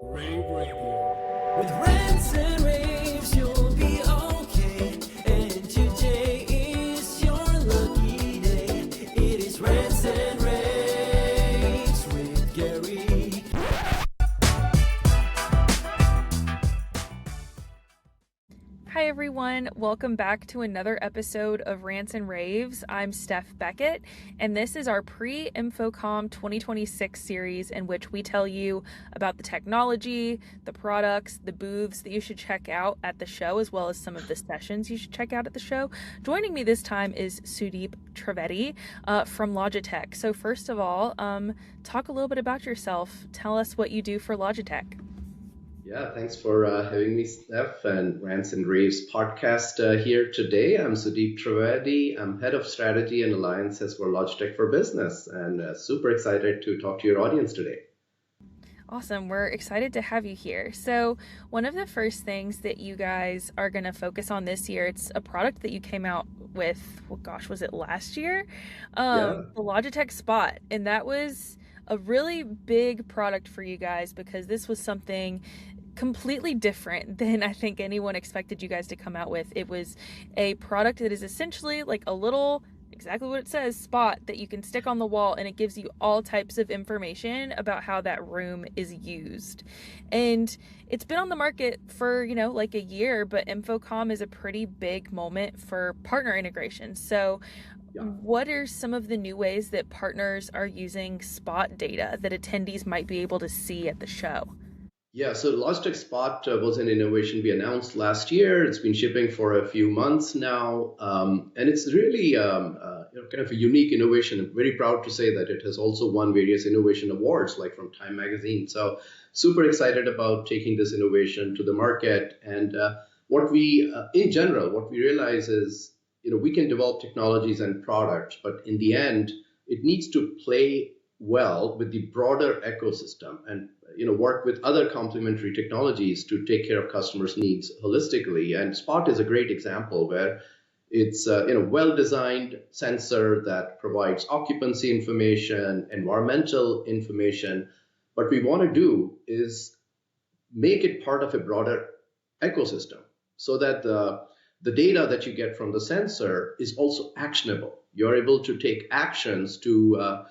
rAVe Radio. With rants and raves, you'll be okay. And today is your lucky day. It is rants and raves with Gary. Hi everyone, welcome back to another episode of Rants and Raves. I'm Steph Beckett, and this is our pre-InfoComm 2026 series in which we tell you about the technology, the products, the booths that you should check out at the show, as well as some of the sessions you should check out at the show. Joining me this time is Sudeep Trivedi from Logitech. So first of all, talk a little bit about yourself. Tell us what you do for Logitech. Yeah, thanks for having me, Steph, and Rants and Raves podcast here today. I'm Sudeep Trivedi. I'm Head of Strategy and Alliances for Logitech for Business, and super excited to talk to your audience today. Awesome. We're excited to have you here. So one of the first things that you guys are going to focus on this year, it's a product that you came out with, was it last year? The Logitech Spot. And that was a really big product for you guys because this was something completely different than I think anyone expected you guys to come out with. It was a product that is essentially like a little, exactly what it says, spot that you can stick on the wall, and it gives you all types of information about how that room is used. And it's been on the market for, like a year, but InfoComm is a pretty big moment for partner integration. So what are some of the new ways that partners are using spot data that attendees might be able to see at the show? Yeah, so Logitech Spot was an innovation we announced last year. It's been shipping for a few months now, and it's really kind of a unique innovation. I'm very proud to say that it has also won various innovation awards, like from Time Magazine. So super excited about taking this innovation to the market. And what we realize is, we can develop technologies and products, but in the end, it needs to play well with the broader ecosystem and work with other complementary technologies to take care of customers' needs holistically. And Spot is a great example where it's a well-designed sensor that provides occupancy information, environmental information. What we want to do is make it part of a broader ecosystem so that the data that you get from the sensor is also actionable. You're able to take actions to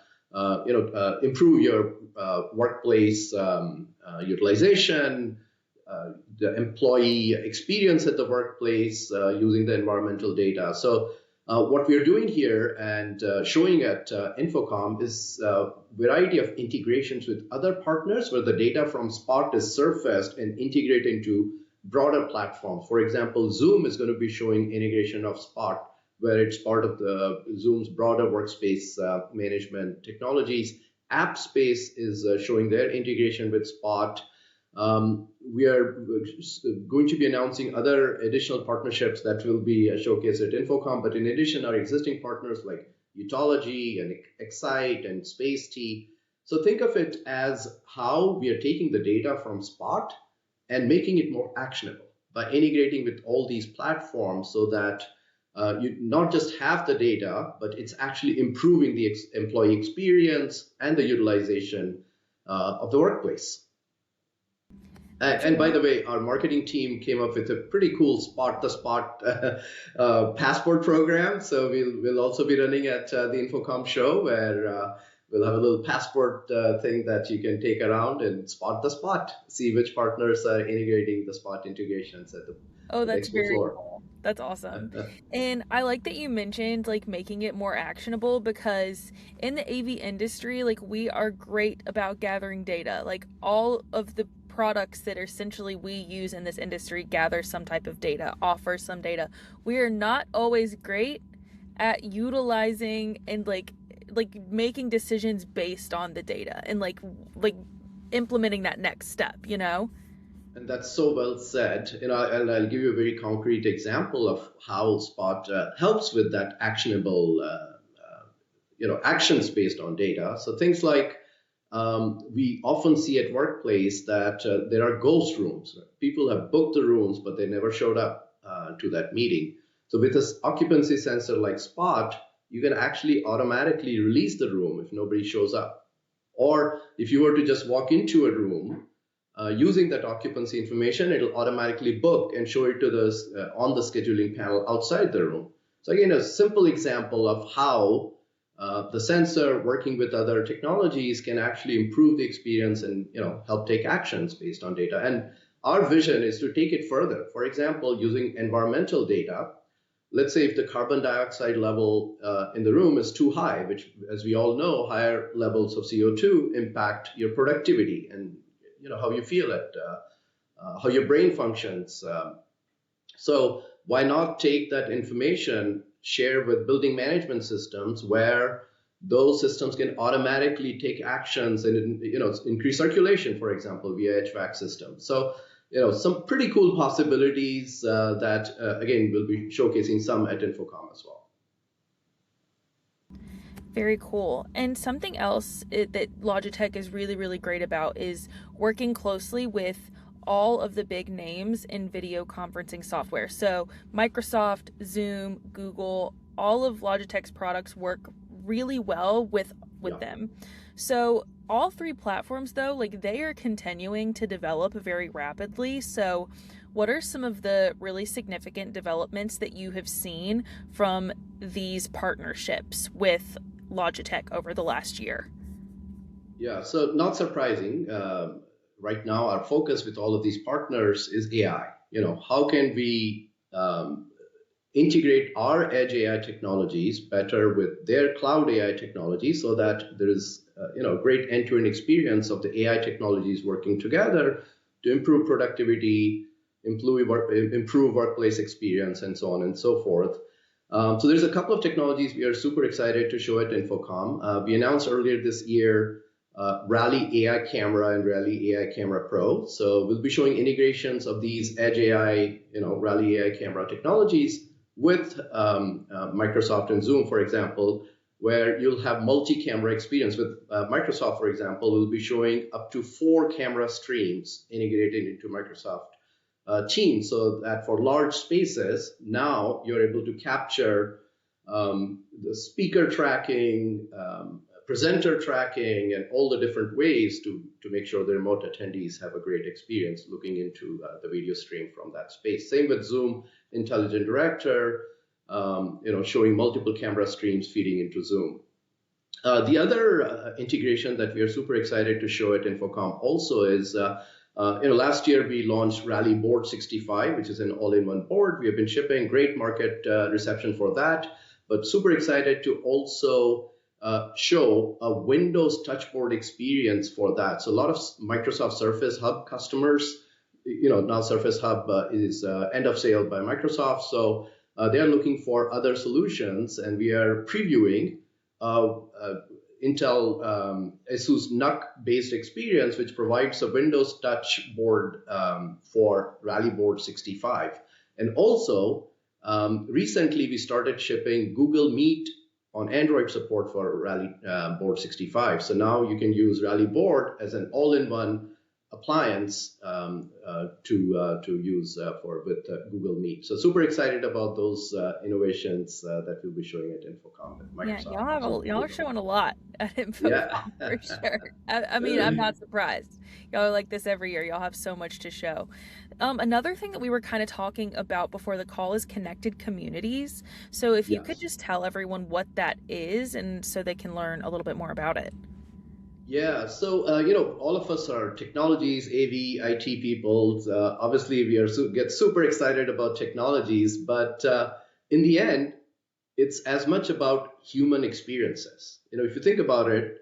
improve your workplace utilization, the employee experience at the workplace using the environmental data. So what we're doing here and showing at InfoComm is a variety of integrations with other partners where the data from Spot is surfaced and integrated into broader platforms. For example, Zoom is going to be showing integration of Spot, where it's part of the Zoom's broader workspace management technologies. AppSpace is showing their integration with Spot. We are going to be announcing other additional partnerships that will be showcased at InfoComm. But in addition, our existing partners like Utology and Excite and SpaceT. So think of it as how we are taking the data from Spot and making it more actionable by integrating with all these platforms so that you not just have the data, but it's actually improving the employee experience and the utilization of the workplace. And by the way, our marketing team came up with a pretty cool Spot the Spot passport program. So we'll also be running at the InfoComm show where we'll have a little passport thing that you can take around and spot the Spot, see which partners are integrating the Spot integrations at the that's very cool. That's awesome. And I like that you mentioned like making it more actionable, because in the AV industry, like we are great about gathering data. Like all of the products that essentially we use in this industry gather some type of data, offer some data. We are not always great at utilizing and like making decisions based on the data and like implementing that next step, And that's so well said. And I'll give you a very concrete example of how Spot helps with that actionable, actions based on data. So things like we often see at workplace that there are ghost rooms. People have booked the rooms, but they never showed up to that meeting. So with this occupancy sensor like Spot, you can actually automatically release the room if nobody shows up. Or if you were to just walk into a room using that occupancy information, it'll automatically book and show it to the on the scheduling panel outside the room. So again, a simple example of how the sensor working with other technologies can actually improve the experience and help take actions based on data. And our vision is to take it further. For example, using environmental data. Let's say if the carbon dioxide level in the room is too high, which, as we all know, higher levels of CO2 impact your productivity and how you feel it, how your brain functions. So why not take that information, share with building management systems where those systems can automatically take actions and increase circulation, for example, via HVAC systems. So some pretty cool possibilities that again we'll be showcasing some at InfoComm as well. Very cool. And something else that Logitech is really, really great about is working closely with all of the big names in video conferencing software. So Microsoft, Zoom, Google, all of Logitech's products work really well with them. So all three platforms, though, like they are continuing to develop very rapidly. So what are some of the really significant developments that you have seen from these partnerships with Logitech over the last year? Yeah, so not surprising. Right now, our focus with all of these partners is AI. How can we integrate our edge AI technologies better with their cloud AI technology so that there is great end-to-end experience of the AI technologies working together to improve productivity, improve workplace experience, and so on and so forth. So there's a couple of technologies we are super excited to show at InfoComm. We announced earlier this year rAVe AI Camera and rAVe AI Camera Pro. So we'll be showing integrations of these edge AI, rAVe AI Camera technologies with Microsoft and Zoom, for example, where you'll have multi-camera experience. With Microsoft, for example, we'll be showing up to 4 camera streams integrated into Microsoft Teams, so that for large spaces, now you're able to capture the speaker tracking, presenter tracking, and all the different ways to make sure the remote attendees have a great experience looking into the video stream from that space. Same with Zoom Intelligent Director, showing multiple camera streams feeding into Zoom. The other integration that we are super excited to show at InfoComm also is, last year we launched rAVe Board 65, which is an all-in-one board. We have been shipping, great market reception for that, but super excited to also show a Windows touchboard experience for that. So a lot of Microsoft Surface Hub customers, now Surface Hub is end of sale by Microsoft. So they are looking for other solutions, and we are previewing Intel ASUS NUC-based experience, which provides a Windows Touch board for rAVe Board 65. And also, recently we started shipping Google Meet on Android support for rAVe Board 65. So now you can use rAVe Board as an all-in-one appliance to use with Google Meet. So super excited about those innovations that we'll be showing at InfoComm at Microsoft. Yeah, y'all are showing a lot at InfoComm for sure. I mean, I'm not surprised. Y'all are like this every year. Y'all have so much to show. Another thing that we were kind of talking about before the call is connected communities. So if you could just tell everyone what that is, and so they can learn a little bit more about it. Yeah, so all of us are technologies, AV, IT people. Obviously, we get super excited about technologies, but in the end, it's as much about human experiences. If you think about it,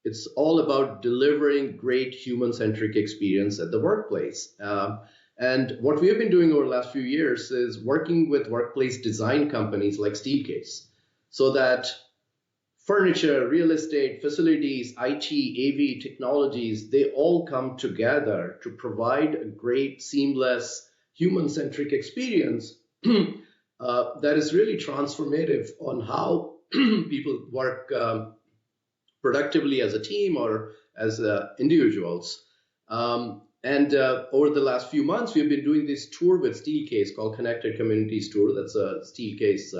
it's all about delivering great human-centric experience at the workplace. And what we have been doing over the last few years is working with workplace design companies like Steelcase, so that furniture, real estate, facilities, IT, AV, technologies, they all come together to provide a great, seamless, human-centric experience that is really transformative on how people work productively as a team or as individuals. And over the last few months, we've been doing this tour with Steelcase called Connected Communities Tour. That's a Steelcase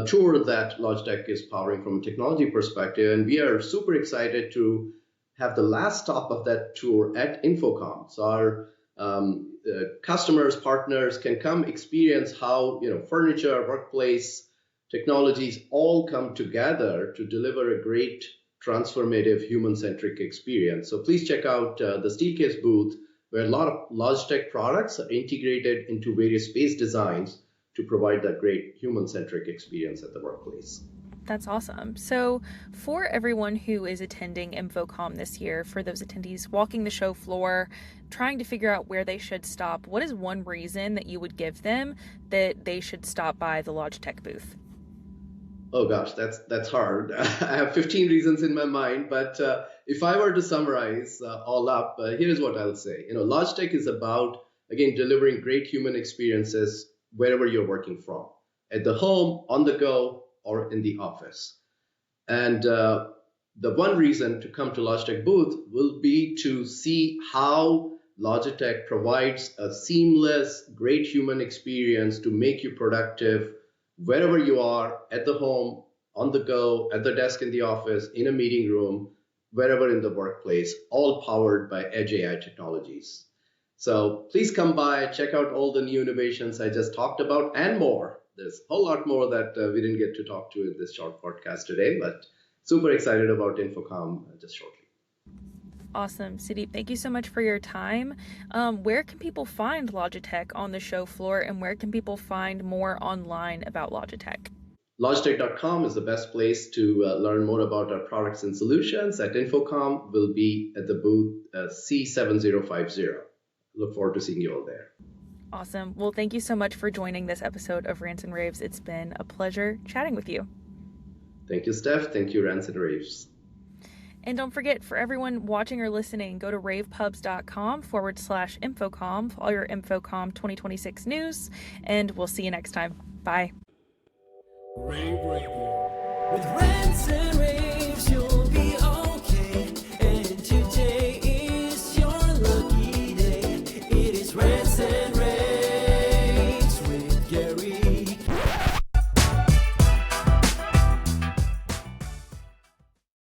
tour that Logitech is powering from a technology perspective. And we are super excited to have the last stop of that tour at Infocom. So our customers, partners can come experience how furniture, workplace, technologies all come together to deliver a great transformative human-centric experience. So please check out the Steelcase booth, where a lot of Logitech products are integrated into various space designs to provide that great human-centric experience at the workplace. That's awesome. So for everyone who is attending Infocom this year, for those attendees walking the show floor, trying to figure out where they should stop, what is one reason that you would give them that they should stop by the Logitech booth? Oh gosh, that's hard. I have 15 reasons in my mind, but if I were to summarize all up, here's what I'll say. Logitech is about, again, delivering great human experiences wherever you're working from, at the home, on the go, or in the office. And the one reason to come to Logitech booth will be to see how Logitech provides a seamless, great human experience to make you productive wherever you are, at the home, on the go, at the desk in the office, in a meeting room, wherever in the workplace, all powered by Edge AI technologies. So please come by, check out all the new innovations I just talked about and more. There's a whole lot more that we didn't get to talk to in this short podcast today, but super excited about Infocom just shortly. Awesome. Sudeep, thank you so much for your time. Where can people find Logitech on the show floor, and where can people find more online about Logitech? Logitech.com is the best place to learn more about our products and solutions. At Infocom, we'll be at the booth C7050. Look forward to seeing you all there. Awesome. Well, thank you so much for joining this episode of Rants and Raves. It's been a pleasure chatting with you. Thank you, Steph. Thank you, Rants and Raves. And don't forget, for everyone watching or listening, go to ravepubs.com/Infocom for all your Infocom 2026 news, and we'll see you next time. Bye. Rave Radio with Rants and Raves.